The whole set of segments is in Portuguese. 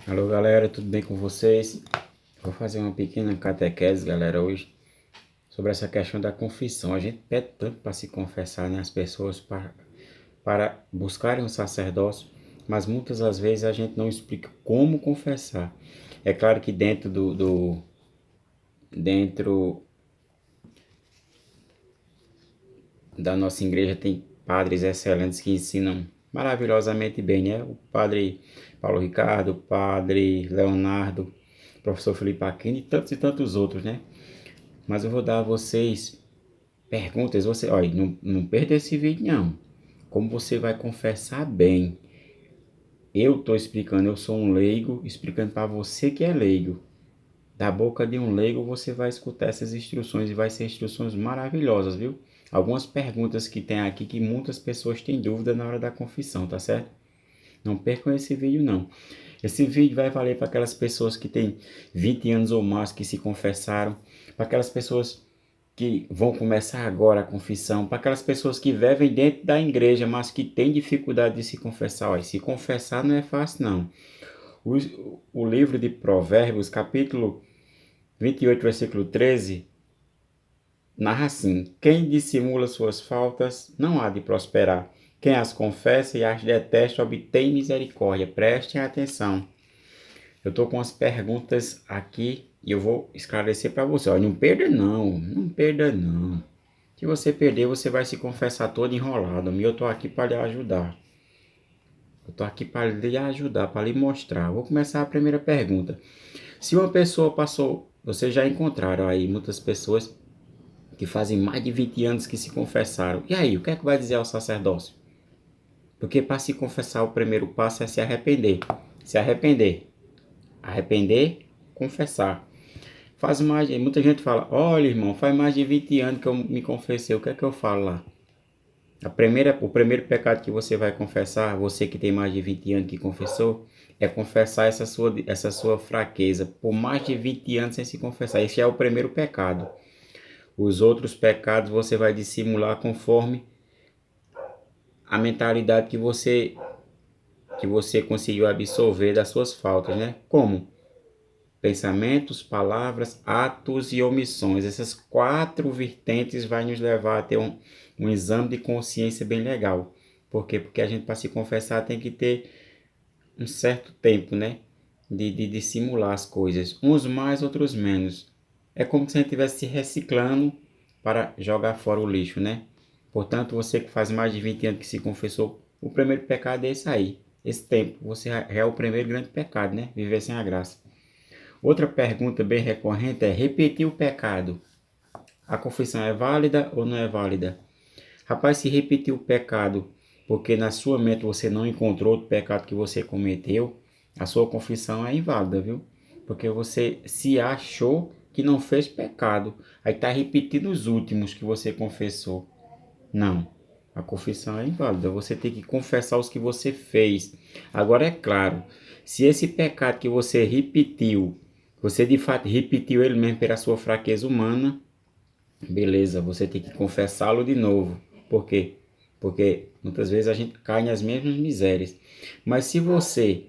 Alô galera, tudo bem com vocês? Vou fazer uma pequena catequese, galera, hoje sobre essa questão da confissão. A gente pede tanto para se confessar, né? As pessoas para buscarem um sacerdócio, mas muitas das vezes a gente não explica como confessar. É claro que dentro da nossa igreja tem padres excelentes que ensinam maravilhosamente bem, né? O padre Paulo Ricardo, o padre Leonardo, o professor Felipe Aquino e tantos outros, né? Mas eu vou dar a vocês perguntas. Olha, não perda esse vídeo não. Como você vai confessar bem? Eu estou explicando, eu sou um leigo, explicando para você que é leigo. Da boca de um leigo você vai escutar essas instruções e vai ser instruções maravilhosas, viu? Algumas perguntas que tem aqui que muitas pessoas têm dúvida na hora da confissão, tá certo? Não percam esse vídeo não. Esse vídeo vai valer para aquelas pessoas que têm 20 anos ou mais que se confessaram, para aquelas pessoas que vão começar agora a confissão, para aquelas pessoas que vivem dentro da igreja, mas que têm dificuldade de se confessar. Olha, se confessar não é fácil não. O, o livro de Provérbios, capítulo 28, versículo 13, narra assim: quem dissimula suas faltas não há de prosperar. Quem as confessa e as detesta obtém misericórdia. Prestem atenção. Eu estou com as perguntas aqui e eu vou esclarecer para você. Olha, não perda não, não perda não. Se você perder, você vai se confessar todo enrolado. E eu estou aqui para lhe ajudar. Eu estou aqui para lhe ajudar, para lhe mostrar. Vou começar a primeira pergunta. Se uma pessoa passou, vocês já encontraram aí muitas pessoas que fazem mais de 20 anos que se confessaram. E aí, o que é que vai dizer ao sacerdócio? Porque para se confessar, o primeiro passo é se arrepender. Se arrepender. Arrepender, confessar. Muita gente fala, olha irmão, faz mais de 20 anos que eu me confessei, o que é que eu falo lá? O primeiro pecado que você vai confessar, você que tem mais de 20 anos que confessou, é confessar essa sua fraqueza. Por mais de 20 anos sem se confessar, esse é o primeiro pecado. Os outros pecados você vai dissimular conforme a mentalidade que você conseguiu absorver das suas faltas, né? Como? Pensamentos, palavras, atos e omissões. Essas quatro vertentes vai nos levar a ter um exame de consciência bem legal. Por quê? Porque a gente, para se confessar, tem que ter um certo tempo, né? De dissimular as coisas. Uns mais, outros menos. É como se a gente estivesse se reciclando para jogar fora o lixo, né? Portanto, você que faz mais de 20 anos que se confessou, o primeiro pecado é esse aí. Esse tempo. Você é o primeiro grande pecado, né? Viver sem a graça. Outra pergunta bem recorrente é: repetir o pecado. A confissão é válida ou não é válida? Rapaz, se repetir o pecado porque na sua mente você não encontrou o pecado que você cometeu, a sua confissão é inválida, viu? Porque você se achou que não fez pecado. Aí está repetindo os últimos que você confessou. Não. A confissão é inválida. Você tem que confessar os que você fez. Agora é claro, se esse pecado que você repetiu, você de fato repetiu ele mesmo pela sua fraqueza humana, beleza, você tem que confessá-lo de novo. Por quê? Porque muitas vezes a gente cai nas mesmas misérias. Mas se você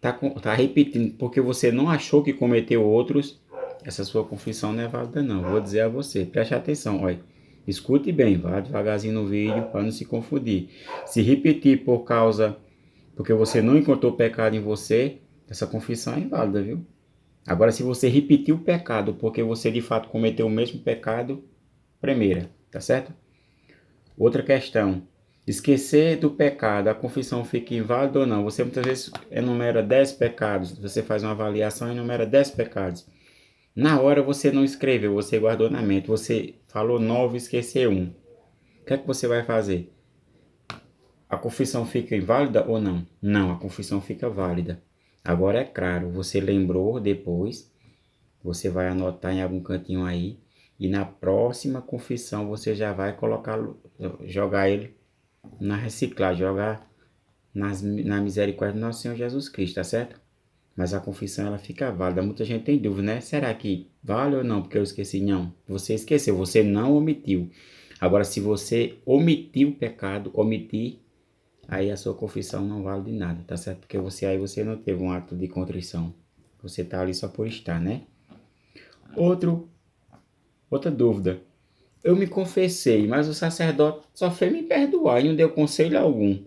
tá repetindo porque você não achou que cometeu outros, essa sua confissão não é válida não. Vou dizer a você, preste atenção, olha. Escute bem, vá devagarzinho no vídeo para não se confundir. Se repetir porque você não encontrou pecado em você, essa confissão é inválida, viu? Agora, se você repetir o pecado porque você de fato cometeu o mesmo pecado, primeira, tá certo? Outra questão. Esquecer do pecado, a confissão fica inválida ou não? Você muitas vezes enumera 10 pecados, você faz uma avaliação e enumera 10 pecados. Na hora você não escreveu, você guardou na mente, você falou 9 e esqueceu um. O que é que você vai fazer? A confissão fica inválida ou não? Não, a confissão fica válida. Agora é claro, você lembrou depois, você vai anotar em algum cantinho aí, e na próxima confissão você já vai jogar ele na reciclagem, jogar na misericórdia do nosso Senhor Jesus Cristo, tá certo? Mas a confissão ela fica válida. Muita gente tem dúvida, né? Será que vale ou não? Porque eu esqueci. Não, você esqueceu, você não omitiu. Agora, se você omitiu o pecado, omitir aí a sua confissão não vale de nada, tá certo? Porque você não teve um ato de contrição. Você tá ali só por estar, né? Outra dúvida. Eu me confessei, mas o sacerdote só fez me perdoar e não deu conselho algum.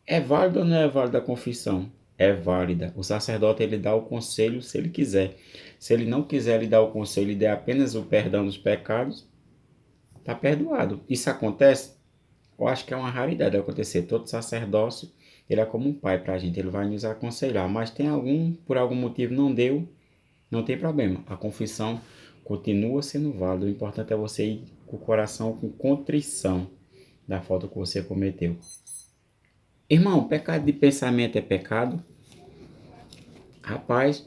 É válida ou não é válida a confissão? É válida. O sacerdote ele dá o conselho se ele quiser. Se ele não quiser lhe dar o conselho e der apenas o perdão dos pecados, está perdoado. Isso acontece? Eu acho que é uma raridade acontecer. Todo sacerdócio, ele é como um pai para a gente, ele vai nos aconselhar. Mas tem por algum motivo não deu, não tem problema. A confissão continua sendo válida. O importante é você ir com o coração com contrição da falta que você cometeu. Irmão, pecado de pensamento é pecado? Rapaz,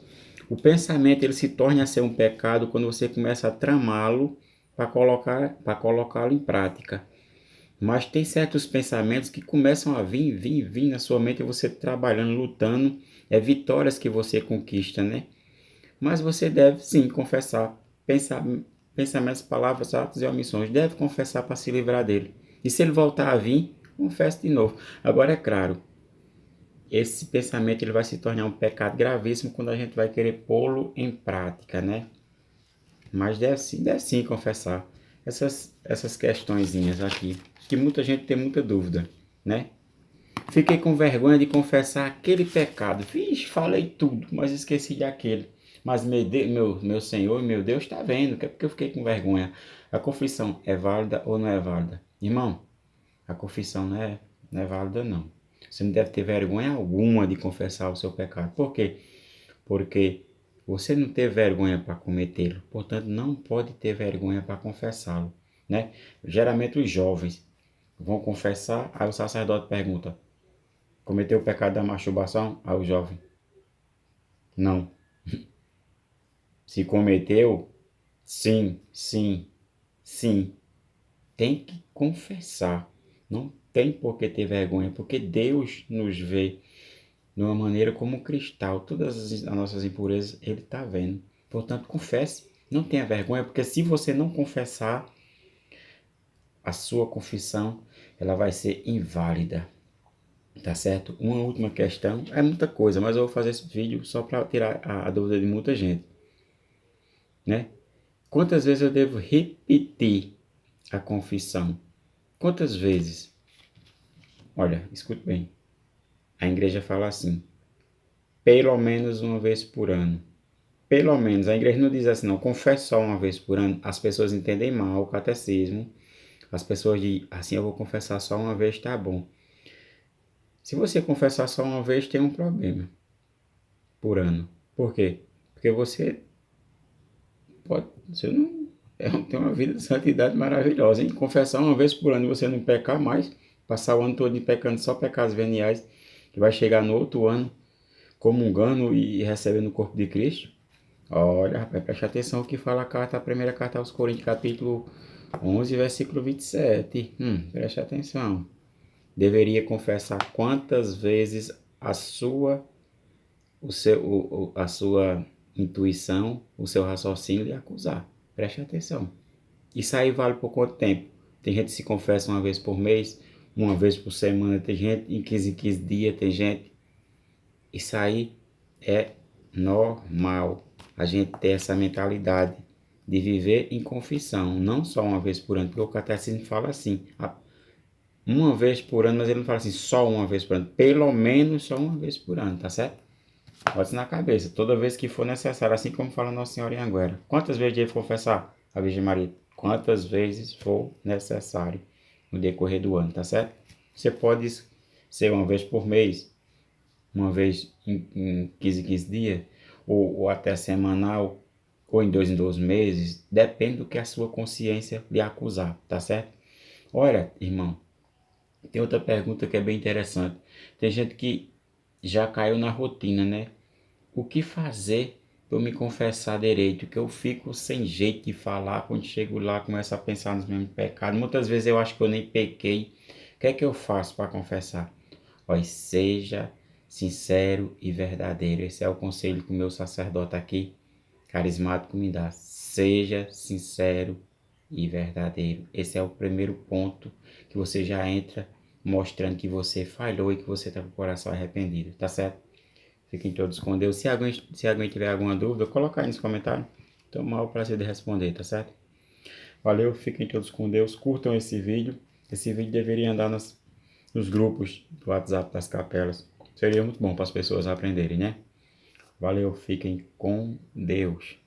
o pensamento ele se torna a ser um pecado quando você começa a tramá-lo para colocá-lo em prática. Mas tem certos pensamentos que começam a vir na sua mente e você trabalhando, lutando, é vitórias que você conquista, né? Mas você deve sim confessar, pensamentos, palavras, atos e omissões, deve confessar para se livrar dele. E se ele voltar a vir, confesse de novo. Agora é claro, esse pensamento ele vai se tornar um pecado gravíssimo quando a gente vai querer pô-lo em prática, né? Mas deve sim confessar essas questõezinhas aqui, que muita gente tem muita dúvida, né? Fiquei com vergonha de confessar aquele pecado. Vixe, falei tudo, mas esqueci de aquele. Mas meu Senhor e meu Deus está vendo, que é porque eu fiquei com vergonha. A confissão é válida ou não é válida? Irmão, a confissão não é válida não. Você não deve ter vergonha alguma de confessar o seu pecado. Por quê? Porque você não teve vergonha para cometê-lo, portanto não pode ter vergonha para confessá-lo, né? Geralmente os jovens vão confessar, aí o sacerdote pergunta: cometeu o pecado da masturbação? Aí o jovem: não. Se cometeu? Sim, sim, sim. Tem que confessar. Não tem por que ter vergonha, porque Deus nos vê de uma maneira como um cristal. Todas as nossas impurezas Ele está vendo. Portanto, confesse. Não tenha vergonha, porque se você não confessar, a sua confissão ela vai ser inválida. Tá certo? Uma última questão. É muita coisa, mas eu vou fazer esse vídeo só para tirar a dúvida de muita gente, né? Quantas vezes eu devo repetir a confissão? Quantas vezes? Olha, escute bem. A igreja fala assim: pelo menos uma vez por ano. Pelo menos, a igreja não diz assim, não, confesse só uma vez por ano. As pessoas entendem mal o catecismo. As pessoas dizem, assim eu vou confessar só uma vez, tá bom. Se você confessar só uma vez, tem um problema por ano. Por quê? Porque você não tem uma vida de santidade maravilhosa, hein? Confessar uma vez por ano e você não pecar mais, passar o ano todo pecando só pecados veniais, que vai chegar no outro ano comungando e recebendo o corpo de Cristo. Olha, rapaz, preste atenção o que fala a primeira carta aos Coríntios, capítulo 11, versículo 27. Preste atenção. Deveria confessar quantas vezes a sua intuição, o seu raciocínio lhe acusar. Preste atenção. Isso aí vale por quanto tempo? Tem gente que se confessa uma vez por mês, uma vez por semana, tem gente em 15 dias, tem gente. Isso aí é normal. A gente ter essa mentalidade de viver em confissão, não só uma vez por ano, porque o catecismo fala assim, uma vez por ano, mas ele não fala assim, só uma vez por ano, pelo menos só uma vez por ano, tá certo? Bota isso na cabeça, toda vez que for necessário, assim como fala Nossa Senhora em Anguera. Quantas vezes deve confessar a Virgem Maria? Quantas vezes for necessário no decorrer do ano, tá certo? Você pode ser uma vez por mês, uma vez em 15 dias, ou até semanal, ou em 2 meses, depende do que a sua consciência lhe acusar, tá certo? Olha, irmão, tem outra pergunta que é bem interessante. Tem gente que já caiu na rotina, né? O que fazer para eu me confessar direito? Que eu fico sem jeito de falar, quando chego lá começo a pensar nos mesmos pecados. Muitas vezes eu acho que eu nem pequei. O que é que eu faço para confessar? Olha, seja sincero e verdadeiro. Esse é o conselho que o meu sacerdote aqui, carismático, me dá. Seja sincero e verdadeiro. Esse é o primeiro ponto que você já entra mostrando que você falhou e que você está com o coração arrependido, tá certo? Fiquem todos com Deus. Se alguém tiver alguma dúvida, coloca aí nos comentários. Então, o maior prazer de responder, tá certo? Valeu, fiquem todos com Deus. Curtam esse vídeo. Esse vídeo deveria andar nos grupos do WhatsApp das capelas. Seria muito bom para as pessoas aprenderem, né? Valeu, fiquem com Deus.